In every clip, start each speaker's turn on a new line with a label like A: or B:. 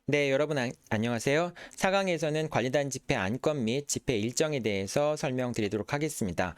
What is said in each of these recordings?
A: 네, 여러분 안녕하세요. 4강에서는 관리단 집회 안건 및 집회 일정에 대해서 설명드리도록 하겠습니다.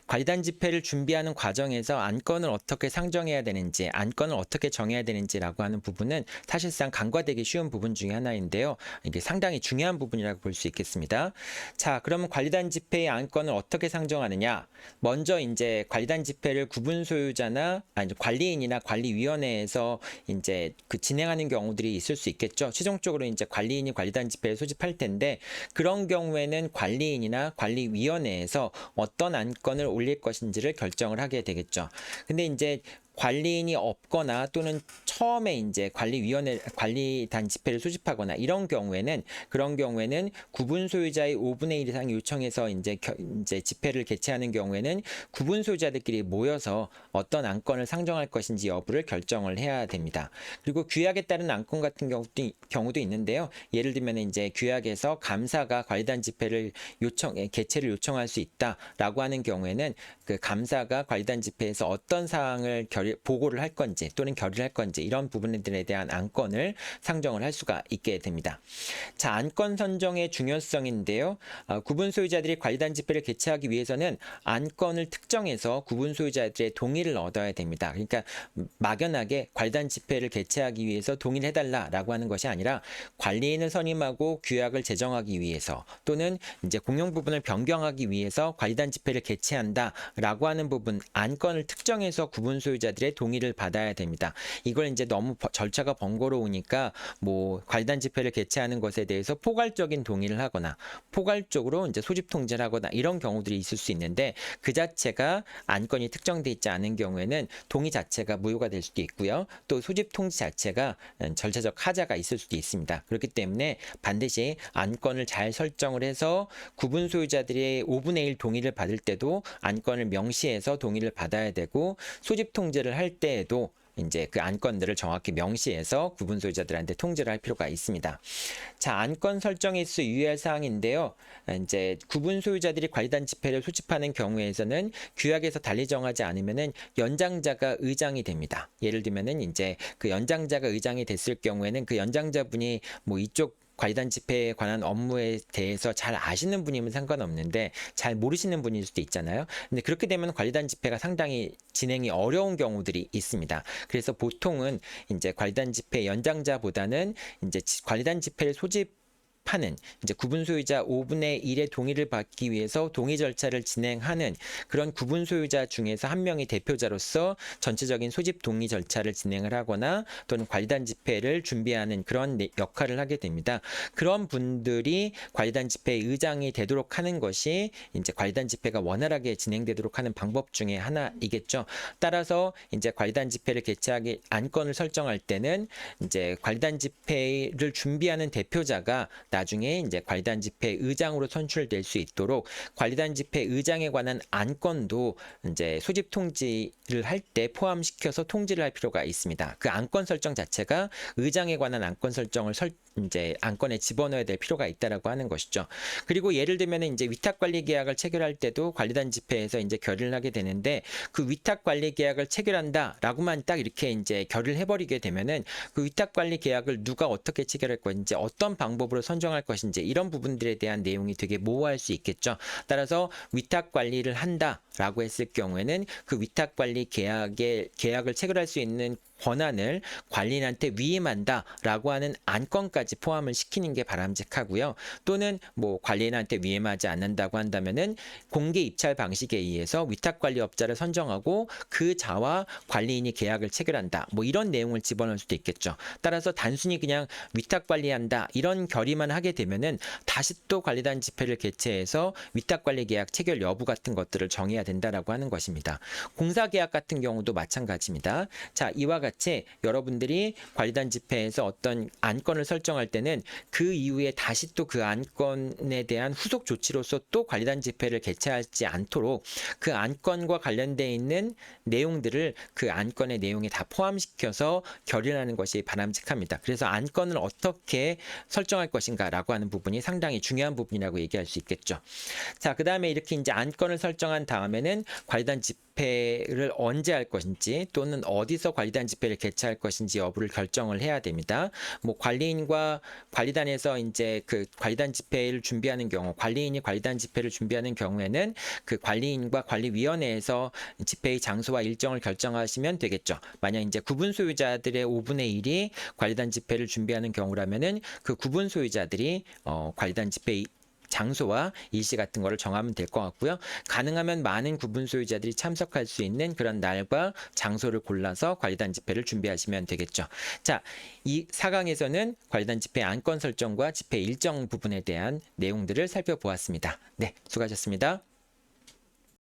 A: 관리단 집회를 준비하는 과정에서 안건을 어떻게 상정해야 되는지, 안건을 어떻게 정해야 되는지라고 하는 부분은 사실상 간과되기 쉬운 부분 중에 하나인데요. 이게 상당히 중요한 부분이라고 볼 수 있겠습니다. 자, 그러면 관리단 집회의 안건을 어떻게 상정하느냐? 먼저 이제 관리단 집회를 구분 소유자나 아니 관리인이나 관리위원회에서 이제 그 진행하는 경우들이 있을 수 있겠죠. 최종적으로 이제 관리인이 관리단 집회를 소집할 텐데 그런 경우에는 관리인이나 관리위원회에서 어떤 안건을 올릴 것인지를 결정을 하게 되겠죠. 근데 이제 관리인이 없거나 또는 처음에 이제 관리단 집회를 소집하거나 그런 경우에는 구분 소유자의 5분의 1 이상 요청해서 이제 집회를 개최하는 경우에는 구분 소유자들끼리 모여서 어떤 안건을 상정할 것인지 여부를 결정을 해야 됩니다. 그리고 규약에 따른 안건 같은 경우도 있는데요. 예를 들면 이제 규약에서 감사가 관리단 집회를 개최를 요청할 수 있다라고 하는 경우에는 그 감사가 관리단 집회에서 어떤 사항을 보고를 할 건지 또는 결의를 할 건지 이런 부분들에 대한 안건을 상정을 할 수가 있게 됩니다. 자, 안건 선정의 중요성인데요. 구분 소유자들이 관리단 집회를 개최하기 위해서는 안건을 특정해서 구분 소유자들의 동의를 얻어야 됩니다. 그러니까 막연하게 관리단 집회를 개최하기 위해서 동의를 해달라라고 하는 것이 아니라 관리인을 선임하고 규약을 제정하기 위해서 또는 이제 공용 부분을 변경하기 위해서 관리단 집회를 개최한다라고 하는 부분 안건을 특정해서 구분 소유자들의 동의를 받아야 됩니다. 이걸 이제 너무 절차가 번거로우니까 뭐 관리단 집회를 개최하는 것에 대해서 포괄적인 동의를 하거나 포괄적으로 이제 소집 통제를 하거나 이런 경우들이 있을 수 있는데 그 자체가 안건이 특정돼 있지 않은 경우에는 동의 자체가 무효가 될 수도 있고요. 또 소집 통지 자체가 절차적 하자가 있을 수도 있습니다. 그렇기 때문에 반드시 안건을 잘 설정을 해서 구분 소유자들의 5분의 1 동의를 받을 때도 안건을 명시해서 동의를 받아야 되고 소집 통제를 할 때에도 이제 그 안건들을 정확히 명시해서 구분 소유자들한테 통지를 할 필요가 있습니다. 자, 안건 설정에 있어 유의할 사항인데요. 이제 구분 소유자들이 관리단 집회를 소집하는 경우에서는 규약에서 달리 정하지 않으면은 연장자가 의장이 됩니다. 예를 들면은 이제 그 연장자가 의장이 됐을 경우에는 그 연장자분이 뭐 이쪽 관리단 집회에 관한 업무에 대해서 잘 아시는 분이면 상관없는데 잘 모르시는 분일 수도 있잖아요. 근데 그렇게 되면 관리단 집회가 상당히 진행이 어려운 경우들이 있습니다. 그래서 보통은 이제 관리단 집회 연장자보다는 이제 관리단 집회를 소집하는 이제 구분 소유자 5분의 1의 동의를 받기 위해서 동의 절차를 진행하는 그런 구분 소유자 중에서 한 명이 대표자로서 전체적인 소집 동의 절차를 진행을 하거나 또는 관리단 집회를 준비하는 그런 역할을 하게 됩니다. 그런 분들이 관리단 집회의 의장이 되도록 하는 것이 이제 관리단 집회가 원활하게 진행되도록 하는 방법 중에 하나이겠죠. 따라서 이제 관리단 집회를 개최하기 안건을 설정할 때는 이제 관리단 집회를 준비하는 대표자가 나중에 이제 관리단 집회 의장으로 선출될 수 있도록 관리단 집회 의장에 관한 안건도 이제 소집 통지를 할 때 포함시켜서 통지를 할 필요가 있습니다. 그 안건 설정 자체가 의장에 관한 안건 설정을 이제 안건에 집어넣어야 될 필요가 있다라고 하는 것이죠. 그리고 예를 들면 이제 위탁 관리 계약을 체결할 때도 관리단 집회에서 이제 결의를 하게 되는데 그 위탁 관리 계약을 체결한다라고만 딱 이렇게 이제 결의를 해버리게 되면은 그 위탁 관리 계약을 누가 어떻게 체결할 것인지 어떤 방법으로 선정할 것인지 이런 부분들에 대한 내용이 되게 모호할 수 있겠죠. 따라서 위탁 관리를 한다라고 했을 경우에는 그 위탁 관리 계약을 체결할 수 있는 권한을 관리인한테 위임한다라고 하는 안건까지 포함을 시키는 게 바람직하고요. 또는 뭐 관리인한테 위임하지 않는다고 한다면은 공개 입찰 방식에 의해서 위탁관리업자를 선정하고 그 자와 관리인이 계약을 체결한다. 뭐 이런 내용을 집어넣을 수도 있겠죠. 따라서 단순히 그냥 위탁관리한다 이런 결의만 하게 되면은 다시 또 관리단 집회를 개최해서 위탁관리 계약 체결 여부 같은 것들을 정해야 된다라고 하는 것입니다. 공사계약 같은 경우도 마찬가지입니다. 자, 이와 같이 여러분들이 관리단 집회에서 어떤 안건을 설정할 때는 그 이후에 다시 또 그 안건에 대한 후속 조치로서 또 관리단 집회를 개최하지 않도록 그 안건과 관련되어 있는 내용들을 그 안건의 내용에 다 포함시켜서 결의하는 것이 바람직합니다. 그래서 안건을 어떻게 설정할 것인가라고 하는 부분이 상당히 중요한 부분이라고 얘기할 수 있겠죠. 자, 그 다음에 이렇게 이제 안건을 설정한 다음에는 관리단 집회를 언제 할 것인지 또는 어디서 관리단 집회를 개최할 것인지 여부를 결정을 해야 됩니다. 뭐 관리인과 관리단에서 이제 그 관리단 집회를 준비하는 경우, 관리인이 관리단 집회를 준비하는 경우에는 그 관리인과 관리위원회에서 집회의 장소와 일정을 결정하시면 되겠죠. 만약 이제 구분 소유자들의 5분의 1이 관리단 집회를 준비하는 경우라면은 그 구분 소유자들이 관리단 집회 장소와 일시 같은 거를 정하면 될 것 같고요. 가능하면 많은 구분 소유자들이 참석할 수 있는 그런 날과 장소를 골라서 관리단 집회를 준비하시면 되겠죠. 자, 이 4강에서는 관리단 집회 안건 설정과 집회 일정 부분에 대한 내용들을 살펴보았습니다. 네, 수고하셨습니다.